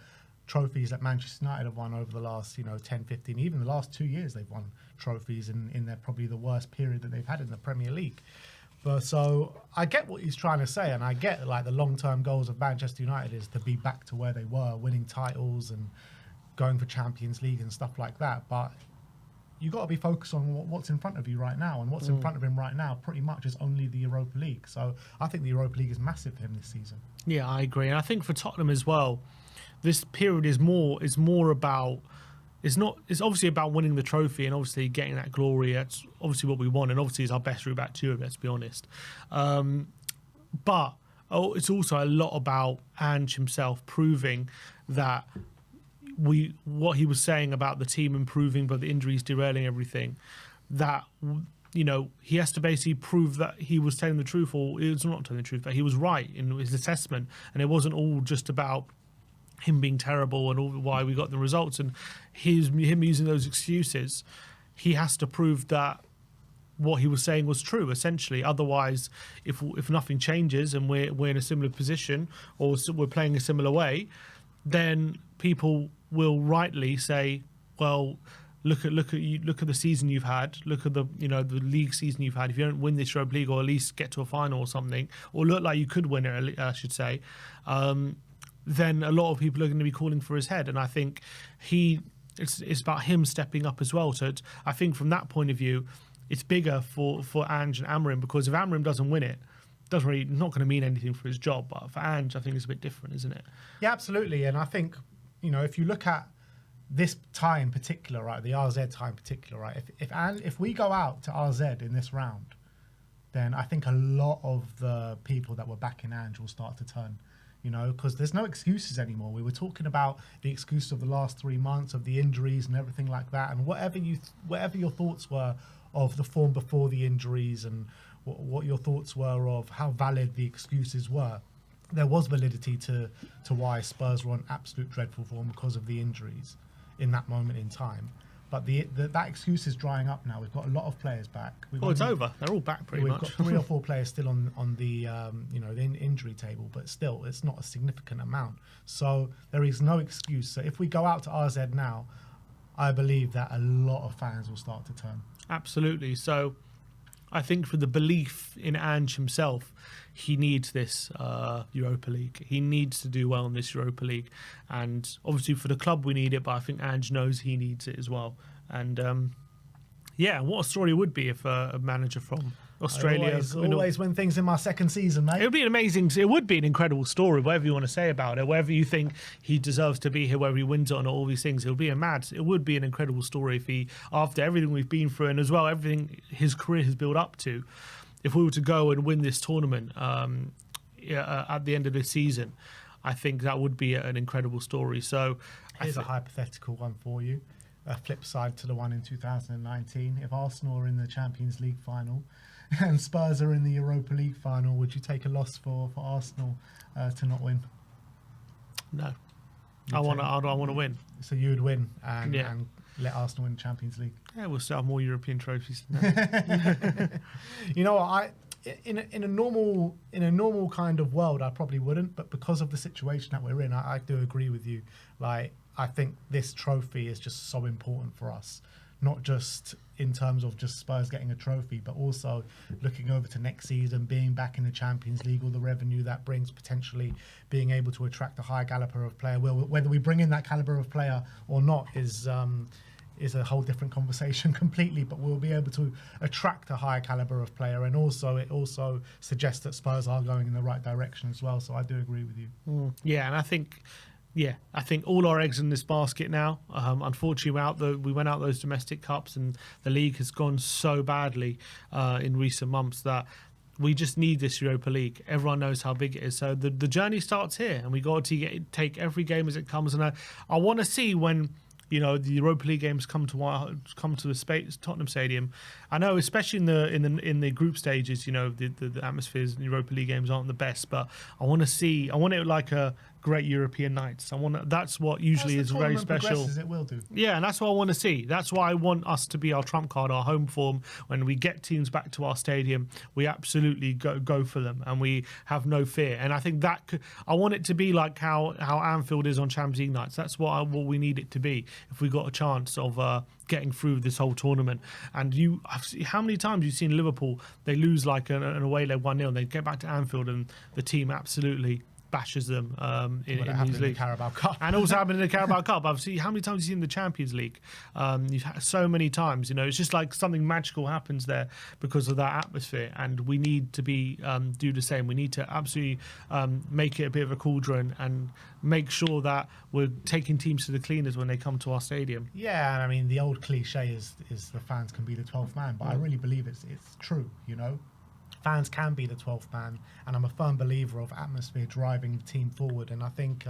trophies that Manchester United have won over the last 10, 15, even the last 2 years they've won trophies in their probably the worst period that they've had in the Premier League. But so I get what he's trying to say, and I get like the long-term goals of Manchester United is to be back to where they were, winning titles and going for Champions League and stuff like that. But you got to be focused on what's in front of you right now, and what's in front of him right now pretty much is only the Europa League. So I think the Europa League is massive for him this season. Yeah, I agree, and I think for Tottenham as well, this period is more about. It's obviously about winning the trophy and obviously getting that glory. That's obviously what we want, and obviously it's our best route back to Europe, let's be honest. But it's also a lot about Ange himself proving that what he was saying about the team improving, but the injuries derailing everything, that he has to basically prove that he was telling the truth, or it's not telling the truth, but he was right in his assessment, and it wasn't all just about him being terrible and all why we got the results and him using those excuses. He has to prove that what he was saying was true, essentially. Otherwise, if nothing changes and we're in a similar position or we're playing a similar way, then people will rightly say, well, look at the season you've had, look at the league season you've had. If you don't win this Europa League or at least get to a final or something, or look like you could win it, I should say, then a lot of people are going to be calling for his head. And I think it's about him stepping up as well. So I think from that point of view, it's bigger for Ange and Amorim, because if Amorim doesn't win it, not going to mean anything for his job. But for Ange, I think it's a bit different, isn't it? Yeah, absolutely. And I think, if you look at this tie in particular, right, the RZ tie in particular, right, if we go out to RZ in this round, then I think a lot of the people that were backing Ange will start to turn. Because there's no excuses anymore. We were talking about the excuse of the last 3 months, of the injuries and everything like that, and whatever your thoughts were of the form before the injuries, and what your thoughts were of how valid the excuses were, there was validity to why Spurs were on absolute dreadful form because of the injuries in that moment in time. But that excuse is drying up now. We've got a lot of players back. It's over. They're all back pretty much. We've got 3 or 4 players still on the the injury table, but still, it's not a significant amount. So there is no excuse. So if we go out to RZ now, I believe that a lot of fans will start to turn. Absolutely. So I think for the belief in Ange himself, he needs this Europa League. He needs to do well in this Europa League. And obviously for the club we need it, but I think Ange knows he needs it as well. And what a story it would be if a manager from Australia... Always win things in my second season, mate. It would be it would be an incredible story, whatever you want to say about it, whether you think he deserves to be here, whether he wins it or not, all these things. It would be an incredible story if he, after everything we've been through and as well, everything his career has built up to, if we were to go and win this tournament at the end of this season, I think that would be an incredible story. So here's a hypothetical one for you. A flip side to the one in 2019. If Arsenal are in the Champions League final and Spurs are in the Europa League final, would you take a loss for Arsenal to not win? No. I want to win. So you would win and let Arsenal win the Champions League? Yeah, we'll still have more European trophies. You know what? In a normal kind of world, I probably wouldn't. But because of the situation that we're in, I do agree with you. Like, I think this trophy is just so important for us, not just in terms of just Spurs getting a trophy, but also looking over to next season, being back in the Champions League, all the revenue that brings, potentially being able to attract a high caliber of player. Whether we bring in that caliber of player or not is a whole different conversation completely, but we'll be able to attract a higher caliber of player, and also it also suggests that Spurs are going in the right direction as well. So I do agree with you. Yeah, and I think all our eggs in this basket now. Unfortunately, we went out those domestic cups, and the league has gone so badly in recent months that we just need this Europa League. Everyone knows how big it is. So the journey starts here, and we got to take every game as it comes. And I want to see when the Europa League games come to the Tottenham Stadium. I know, especially in the group stages, the atmospheres in Europa League games aren't the best, but I want it like a great European nights. That's what usually is very special. It will do. Yeah, and that's what I want to see. That's why I want us to be our trump card, our home form. When we get teams back to our stadium, we absolutely go for them, and we have no fear. And I think I want it to be like how Anfield is on Champions League nights. That's what we need it to be if we got a chance of getting through this whole tournament. And how many times you've seen Liverpool, they lose like an away leg 1-0, they get back to Anfield and the team absolutely bashes them in What these happened in the leagues. Carabao Cup. And also happened in the Carabao Cup. I've seen how many times you've seen the Champions League. You've had so many times. It's just like something magical happens there because of that atmosphere. And we need to do the same. We need to absolutely make it a bit of a cauldron and make sure that we're taking teams to the cleaners when they come to our stadium. Yeah, and I mean the old cliche is the fans can be the 12th man, but I really believe it's true. Fans can be the 12th man, and I'm a firm believer of atmosphere driving the team forward. And I think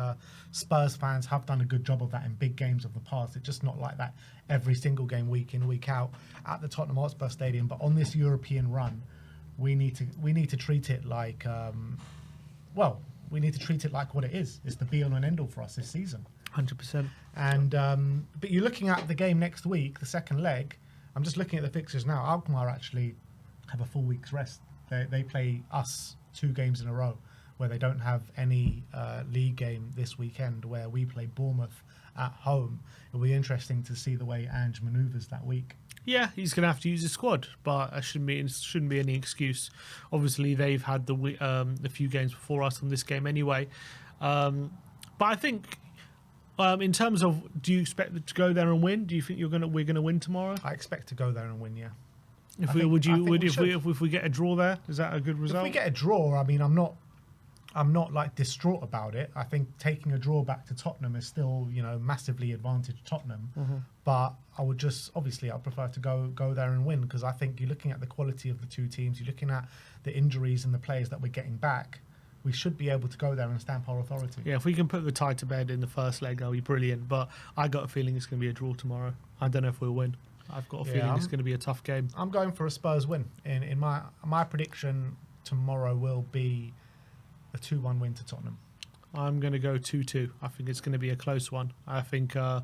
Spurs fans have done a good job of that in big games of the past. It's just not like that every single game, week in, week out, at the Tottenham Hotspur Stadium. But on this European run, we need to treat it like we need to treat it like what it is. It's the be all and end all for us this season. 100%. And but you're looking at the game next week, the second leg. I'm just looking at the fixtures now. Alkmaar actually have a full week's rest. They play us 2 games in a row, where they don't have any league game this weekend, where we play Bournemouth at home. It'll be interesting to see the way Ange manoeuvres that week. Yeah, he's going to have to use his squad, but it shouldn't be any excuse. Obviously, they've had the few games before us on this game anyway. But I think, in terms of, do you expect to go there and win? Do you think we're going to win tomorrow? I expect to go there and win. Yeah. If we get a draw there, is that a good result? If we get a draw, I mean, I'm not like distraught about it. I think taking a draw back to Tottenham is still, massively advantaged Tottenham. But I would I'd prefer to go there and win, because I think you're looking at the quality of the two teams, you're looking at the injuries and the players that we're getting back. We should be able to go there and stamp our authority. Yeah, if we can put the tie to bed in the first leg, that'll be brilliant. But I got a feeling it's going to be a draw tomorrow. I don't know if we'll win. I've got a feeling it's going to be a tough game. I'm going for a Spurs win. In my prediction tomorrow will be a 2-1 win to Tottenham. I'm going to go 2-2. I think it's going to be a close one. I think I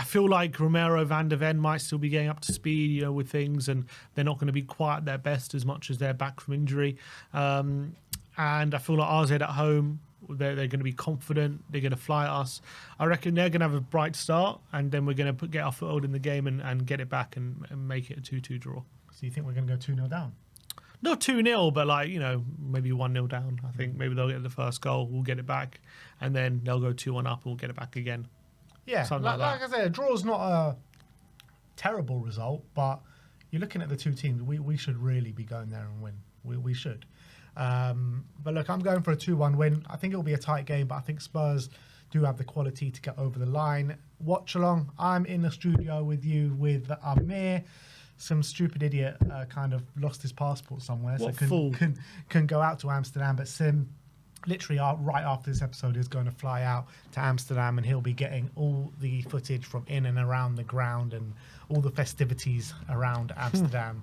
feel like Romero van der Ven might still be getting up to speed, with things, and they're not going to be quite at their best as much as they're back from injury. And I feel like RZ at home, they're going to be confident. They're going to fly at us. I reckon they're going to have a bright start, and then we're going to get our foothold in the game and get it back and make it a 2-2 draw. So you think we're going to go 2-0 down? Not 2-0, but maybe 1-0 down. I think maybe they'll get the first goal, we'll get it back, and then they'll go 2-1 up and we'll get it back again. Yeah, like I said, a draw's not a terrible result, but you're looking at the two teams. We should really be going there and win. We should. But look, I'm going for a 2-1 win. I think it'll be a tight game, but I think Spurs do have the quality to get over the line. Watch along. I'm in the studio with you with Amir. Some stupid idiot kind of lost his passport somewhere, What so fool? can go out to Amsterdam. But Sim, literally right after this episode, is going to fly out to Amsterdam, and he'll be getting all the footage from in and around the ground and all the festivities around Amsterdam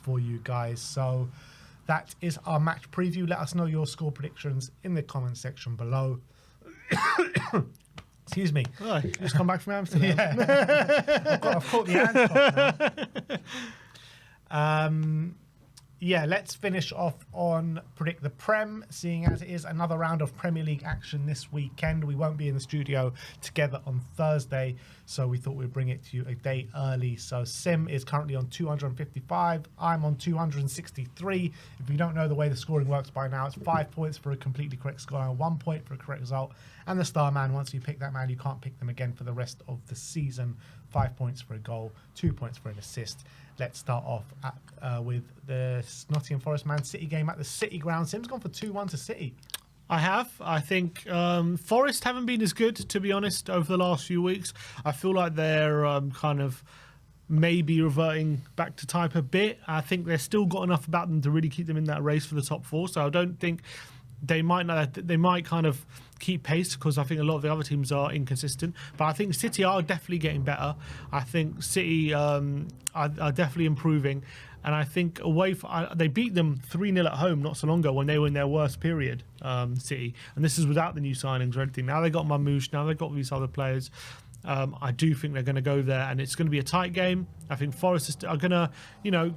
for you guys. So that is our match preview. Let us know your score predictions in the comment section below. Excuse me. Oh, just come back from Amsterdam. Yeah. I've caught the answer now. Yeah, let's finish off on Predict the Prem, seeing as it is another round of Premier League action this weekend. We won't be in the studio together on Thursday, so we thought we'd bring it to you a day early. So Sim is currently on 255. I'm on 263. If you don't know the way the scoring works by now, it's 5 points for a completely correct score and 1 point for a correct result. And the star man, once you pick that man, you can't pick them again for the rest of the season. 5 points for a goal, 2 points for an assist. Let's start off with the Nottingham Forest Man City game at the City ground. Sim's gone for 2-1 to City. I have. I think Forest haven't been as good, to be honest, over the last few weeks. I feel like they're kind of maybe reverting back to type a bit. I think they've still got enough about them to really keep them in that race for the top four. So I don't think they might kind of keep pace, because I think a lot of the other teams are inconsistent. But I think City are definitely getting better. I think City are definitely improving. And I think they beat them 3-0 at home not so long ago when they were in their worst period, City. And this is without the new signings or anything. Now they got Mamouche, now they've got these other players. I do think they're going to go there, and it's going to be a tight game. I think Forest are going to,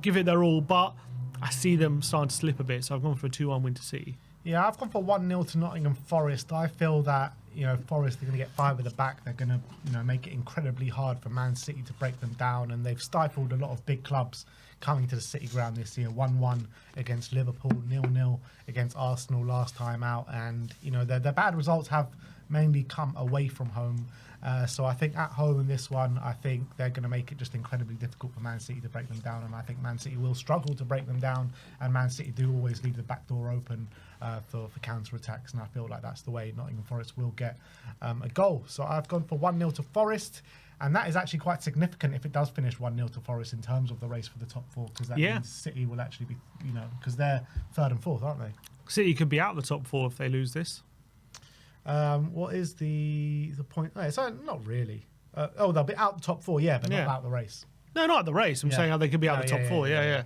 give it their all, but I see them starting to slip a bit. So I've gone for a 2-1 win to City. Yeah, I've gone for 1-0 to Nottingham Forest. I feel that, Forest are going to get 5 at the back. They're going to, make it incredibly hard for Man City to break them down, and they've stifled a lot of big clubs coming to the City ground this year. 1-1 against Liverpool, 0-0 against Arsenal last time out. And, you know, their bad results have mainly come away from home. So I think at home in this one, I think they're going to make it just incredibly difficult for Man City to break them down. And I think Man City will struggle to break them down. And Man City do always leave the back door open for counter-attacks. And I feel like that's the way Nottingham Forest will get a goal. So I've gone for 1-0 to Forest. And that is actually quite significant if it does finish 1-0 to Forest in terms of the race for the top four. Because that means City will actually be, you know, because they're third and fourth, aren't they? City could be out the top four if they lose this. What is the point? Oh, so not really. They'll be out the top four, but not out the race. No, not the race. I'm saying how they could be out the top four. Yeah.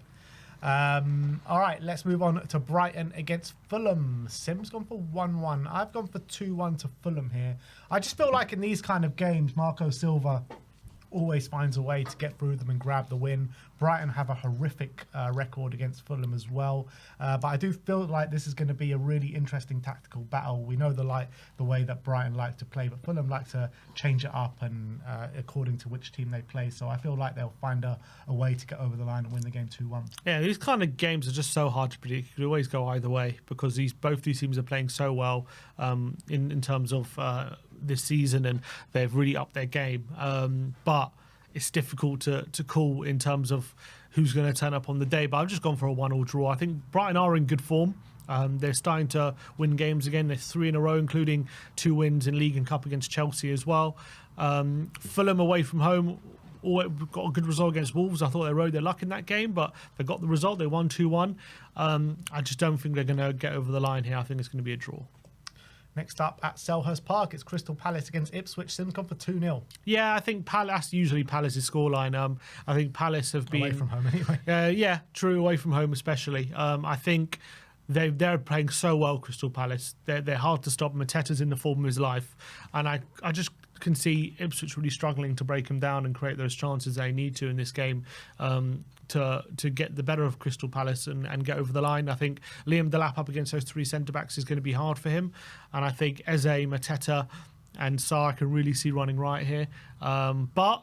All right, let's move on to Brighton against Fulham. Sim's gone for 1-1. I've gone for 2-1 to Fulham here. I just feel like in these kind of games, Marco Silva always finds a way to get through them and grab the win. Brighton have a horrific record against Fulham as well. But I do feel like this is going to be a really interesting tactical battle. We know the way that Brighton like to play, but Fulham like to change it up and according to which team they play. So I feel like they'll find a way to get over the line and win the game 2-1. Yeah, these kind of games are just so hard to predict. You could always go either way because both these teams are playing so well in terms of this season, and they've really upped their game. But it's difficult to call in terms of who's going to turn up on the day. But I've just gone for a 1-1 draw. I think Brighton are in good form. They're starting to win games again. They're 3 in a row, including 2 wins in League and Cup against Chelsea as well. Fulham away from home got a good result against Wolves. I thought they rode their luck in that game, but they got the result. They won 2-1. I just don't think they're going to get over the line here. I think it's going to be a draw. Next up at Selhurst Park, it's Crystal Palace against Ipswich. Sim's gone for 2-0. Yeah, I think Palace, usually Palace's scoreline. I think Palace have been... Away from home anyway. Yeah, true, away from home especially. I think they're playing so well, Crystal Palace. They're hard to stop. Mateta's in the form of his life. And I just can see Ipswich really struggling to break them down and create those chances they need to in this game to get the better of Crystal Palace and get over the line. I think Liam Delap up against those 3 centre-backs is going to be hard for him. And I think Eze, Mateta and Sarr I can really see running right here. But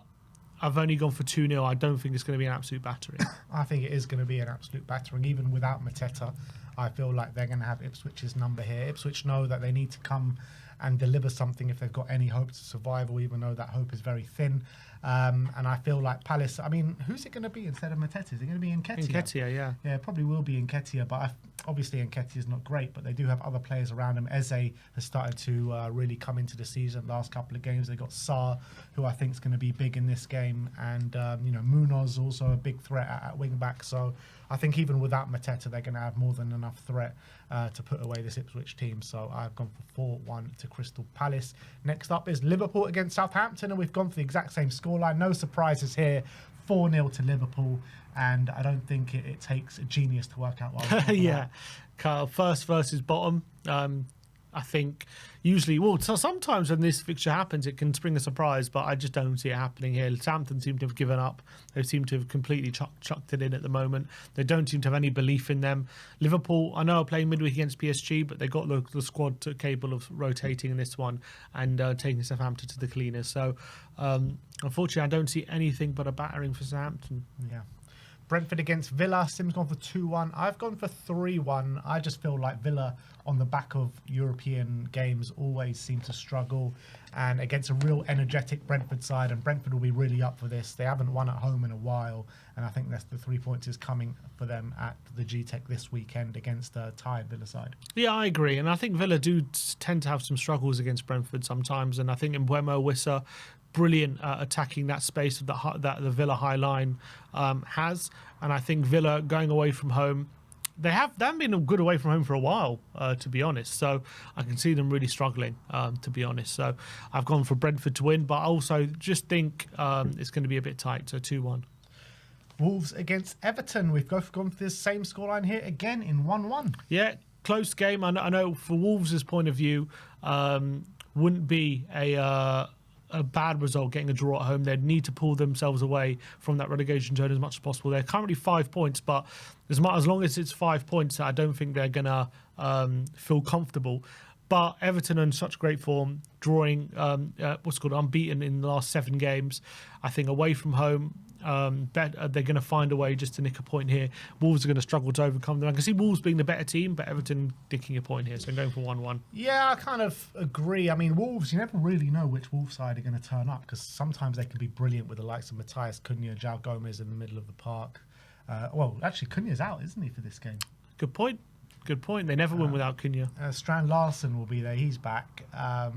I've only gone for 2-0. I don't think it's going to be an absolute battering. I think it is going to be an absolute battering. Even without Mateta, I feel like they're going to have Ipswich's number here. Ipswich know that they need to come and deliver something if they've got any hope to survival, even though that hope is very thin. And I feel like Palace, I mean, who's it going to be instead of Mateta? Is it going to be Nketiah? Nketiah, yeah. Yeah, it probably will be Nketiah, but obviously Nketiah is not great, but they do have other players around him. Eze has started to really come into the season. Last couple of games, they got Sarr, who I think is going to be big in this game, and Munoz also a big threat at wing back. So I think even without Mateta, they're going to have more than enough threat to put away this Ipswich team. So I've gone for 4-1 to Crystal Palace. Next up is Liverpool against Southampton, and we've gone for the exact same scoreline. No surprises here. 4-0 to Liverpool, and I don't think it takes a genius to work out what I was yeah, Carl, first versus bottom. I think usually, so sometimes when this fixture happens, it can spring a surprise, but I just don't see it happening here. Southampton seem to have given up. They seem to have completely chucked it in at the moment. They don't seem to have any belief in them. Liverpool, I know, are playing midweek against PSG, but they got the squad capable of rotating in this one and taking Southampton to the cleaners. So, unfortunately, I don't see anything but a battering for Southampton. Yeah. Brentford against Villa. Sim's gone for 2-1. I've gone for 3-1. I just feel like Villa, on the back of European games, always seem to struggle. And against a real energetic Brentford side, and Brentford will be really up for this. They haven't won at home in a while, and I think that's the 3 points is coming for them at the G-Tech this weekend against a tired Villa side. Yeah, I agree. And I think Villa do tend to have some struggles against Brentford sometimes. And I think Mbeumo Wissa, brilliant attacking that space that the Villa high line has. And I think Villa going away from home, they haven't been good away from home for a while, to be honest. So I can see them really struggling, to be honest. So I've gone for Brentford to win, but I also just think it's going to be a bit tight. So 2-1. Wolves against Everton. We've gone for this same scoreline here again in 1-1. Yeah, close game. I know for Wolves' point of view, wouldn't be a bad result getting a draw at home. They'd need to pull themselves away from that relegation zone as much as possible. They're currently 5 points, but as long as it's 5 points, I don't think they're going to feel comfortable. But Everton are in such great form, drawing unbeaten in the last 7 games. I think away from home, they're going to find a way just to nick a point here. Wolves are going to struggle to overcome them. I can see Wolves being the better team, but Everton nicking a point here, so I'm going for 1-1. Yeah, I kind of agree. I mean, Wolves, you never really know which Wolves side are going to turn up, because sometimes they can be brilliant with the likes of Matthias Cunha, João Gomez in the middle of the park. Well, actually, Cunha's out, isn't he, for this game? Good point. Good point. They never win without Cunha. Strand Larsen will be there. He's back. I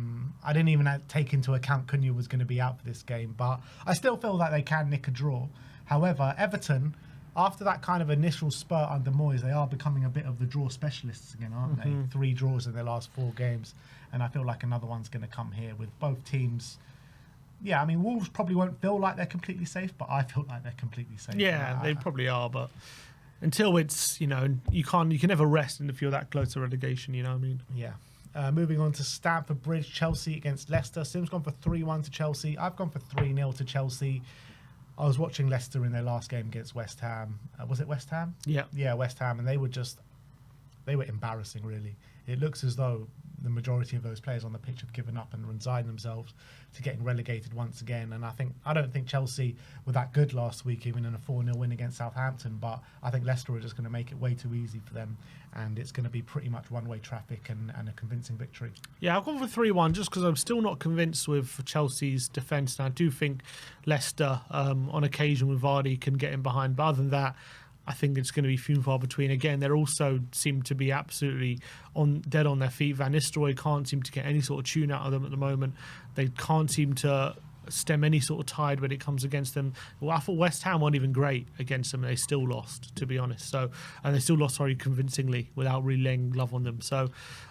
didn't even take into account Cunha was going to be out for this game, but I still feel that they can nick a draw. However, Everton, after that kind of initial spurt under Moyes, they are becoming a bit of the draw specialists again, aren't they? 3 draws in their last 4 games, and I feel like another one's going to come here with both teams. Yeah, I mean, Wolves probably won't feel like they're completely safe, but I feel like they're completely safe. Yeah, they probably are, but until it's, you can never rest if you're that close to relegation, you know what I mean? Yeah. Moving on to Stamford Bridge, Chelsea against Leicester. Sim's gone for 3-1 to Chelsea. I've gone for 3-0 to Chelsea. I was watching Leicester in their last game against West Ham. Was it West Ham? Yeah. Yeah, West Ham. And they were embarrassing, really. It looks as though the majority of those players on the pitch have given up and resigned themselves to getting relegated once again. And I don't think Chelsea were that good last week, even in a 4-0 win against Southampton. But I think Leicester are just going to make it way too easy for them. And it's going to be pretty much one-way traffic and a convincing victory. Yeah, I've gone for 3-1 just because I'm still not convinced with Chelsea's defence. And I do think Leicester, on occasion with Vardy, can get in behind. But other than that, I think it's going to be few and far between. Again, they also seem to be absolutely dead on their feet. Van Nistelrooy can't seem to get any sort of tune out of them at the moment. They can't seem to stem any sort of tide when it comes against them. Well, I thought West Ham weren't even great against them, and they still lost, to be honest. And they still lost very convincingly without really laying glove on them. So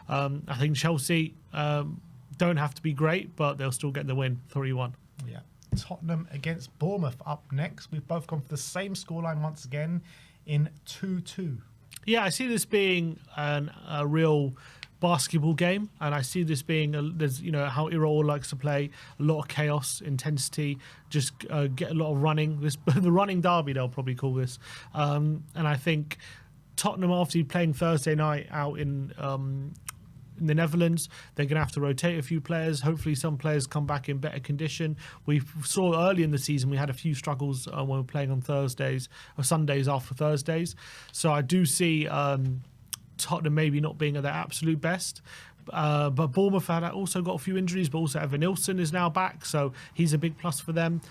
I think Chelsea don't have to be great, but they'll still get the win, 3-1. Yeah. Tottenham against Bournemouth up next. We've both gone for the same scoreline once again in 2-2. Yeah, I see this being a real basketball game, and I see this being how Iraola likes to play, a lot of chaos, intensity, just get a lot of running. The running derby, they'll probably call this. And I think Tottenham, after playing Thursday night out in the Netherlands, they're going to have to rotate a few players. Hopefully some players come back in better condition. We saw early in the season we had a few struggles when we were playing on Thursdays or Sundays after Thursdays. So I do see Tottenham maybe not being at their absolute best. But Bournemouth had also got a few injuries, but also Evan Nilsson is now back, so he's a big plus for them.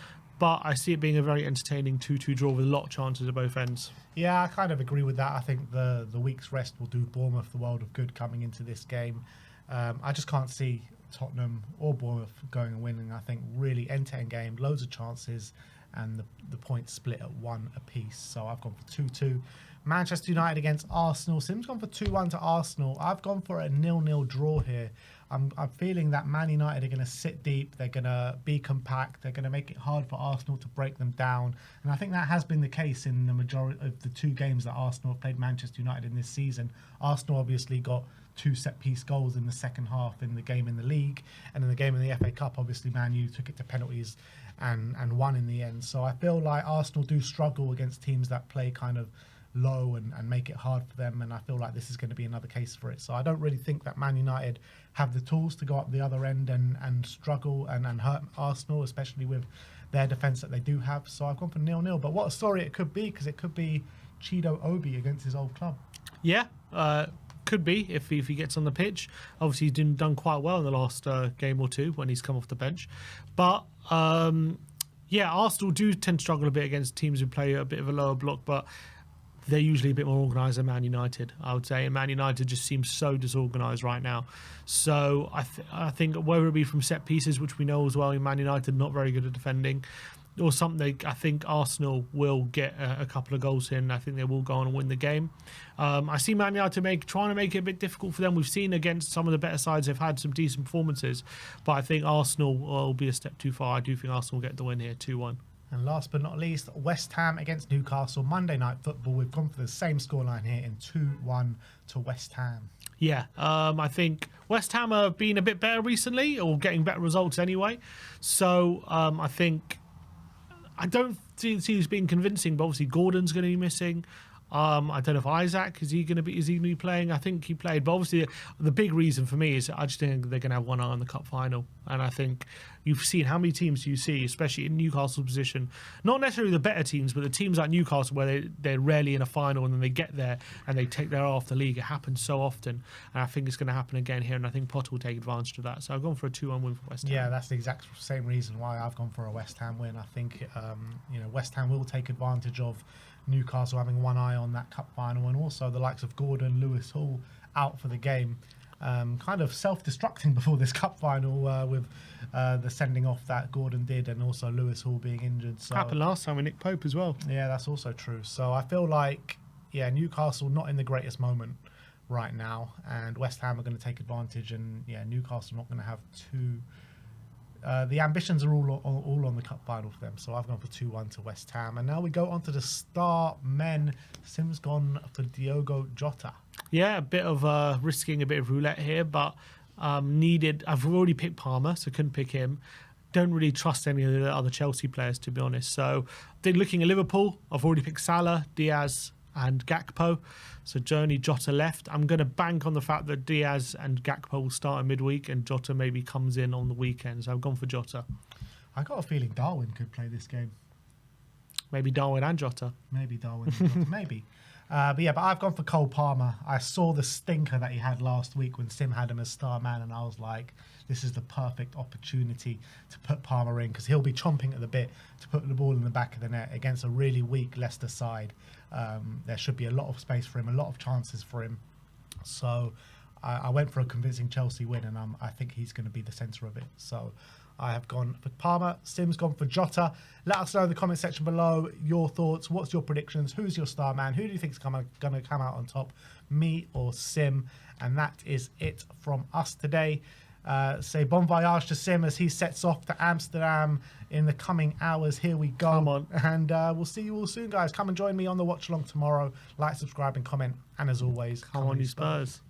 But I see it being a very entertaining 2-2 draw with a lot of chances at both ends. Yeah, I kind of agree with that. I think the week's rest will do Bournemouth the world of good coming into this game. I just can't see Tottenham or Bournemouth going and winning. I think really end-to-end game, loads of chances, and the points split at 1 apiece. So I've gone for 2-2. Manchester United against Arsenal. Sim's gone for 2-1 to Arsenal. I've gone for a 0-0 draw here. I'm feeling that Man United are going to sit deep. They're going to be compact. They're going to make it hard for Arsenal to break them down. And I think that has been the case in the majority of the 2 games that Arsenal have played Manchester United in this season. Arsenal obviously got 2 set-piece goals in the second half in the game in the league. And in the game in the FA Cup, obviously Man U took it to penalties and won in the end. So I feel like Arsenal do struggle against teams that play kind of low and make it hard for them, and I feel like this is going to be another case for it. So I don't really think that Man United have the tools to go up the other end and struggle and hurt Arsenal, especially with their defence that they do have. So I've gone for 0-0, but what a story it could be, because it could be Chido Obi against his old club. Yeah, could be if he gets on the pitch. Obviously he's done quite well in the last game or 2 when he's come off the bench, but Arsenal do tend to struggle a bit against teams who play a bit of a lower block, but they're usually a bit more organised than Man United, I would say. And Man United just seems so disorganised right now. So I think whether it be from set pieces, which we know as well, Man United not very good at defending, or something, I think Arsenal will get a couple of goals in. I think they will go on and win the game. I see Man United trying to make it a bit difficult for them. We've seen against some of the better sides, they've had some decent performances. But I think Arsenal will be a step too far. I do think Arsenal will get the win here, 2-1. And last but not least, West Ham against Newcastle, Monday Night Football. We've gone for the same scoreline here in 2-1 to West Ham. Yeah, I think West Ham have been a bit better recently, or getting better results anyway. So I think I don't see this being convincing, but obviously Gordon's going to be missing. I don't know if Isaac is he going to be playing? I think he played, but obviously the big reason for me is I just think they're going to have one eye on the cup final, and I think you've seen how many teams you see, especially in Newcastle's position, not necessarily the better teams, but the teams like Newcastle where they're rarely in a final and then they get there and they take their eye off the league. It happens so often, and I think it's going to happen again here, and I think Potter will take advantage of that. So I've gone for a 2-1 win for West Ham. Yeah, that's the exact same reason why I've gone for a West Ham win. I think West Ham will take advantage of Newcastle having one eye on that cup final, and also the likes of Gordon, Lewis Hall out for the game, kind of self-destructing before this cup final with the sending off that Gordon did, and also Lewis Hall being injured. So happened last time with Nick Pope as well. Yeah, that's also true. So I feel like Newcastle not in the greatest moment right now, and West Ham are going to take advantage, and Newcastle not going to have too. The ambitions are all on the cup final for them, so I've gone for 2-1 to West Ham. And now we go on to the star men. Sim's gone for Diogo Jota. Yeah, a bit of risking a bit of roulette here, but needed. I've already picked Palmer, so couldn't pick him. Don't really trust any of the other Chelsea players, to be honest. So then looking at Liverpool, I've already picked Salah, Diaz and Gakpo. So only Jota left. I'm going to bank on the fact that Diaz and Gakpo will start in midweek and Jota maybe comes in on the weekend. So I've gone for Jota. I got a feeling Darwin could play this game. Maybe Darwin and Jota. Maybe Darwin and Jota. Maybe. But I've gone for Cole Palmer. I saw the stinker that he had last week when Sim had him as star man, and I was like, this is the perfect opportunity to put Palmer in, because he'll be chomping at the bit to put the ball in the back of the net against a really weak Leicester side. There should be a lot of space for him, a lot of chances for him. So I went for a convincing Chelsea win, and I think he's going to be the centre of it. So I have gone for Palmer. Sim's gone for Jota. Let us know in the comment section below your thoughts. What's your predictions? Who's your star man? Who do you think is going to come out on top? Me or Sim? And that is it from us today. Say bon voyage to Sim as he sets off to Amsterdam in the coming hours. Here we go. Come on. And we'll see you all soon, guys. Come and join me on the watch along tomorrow. Like, subscribe, and comment. And as always, come on, you Spurs.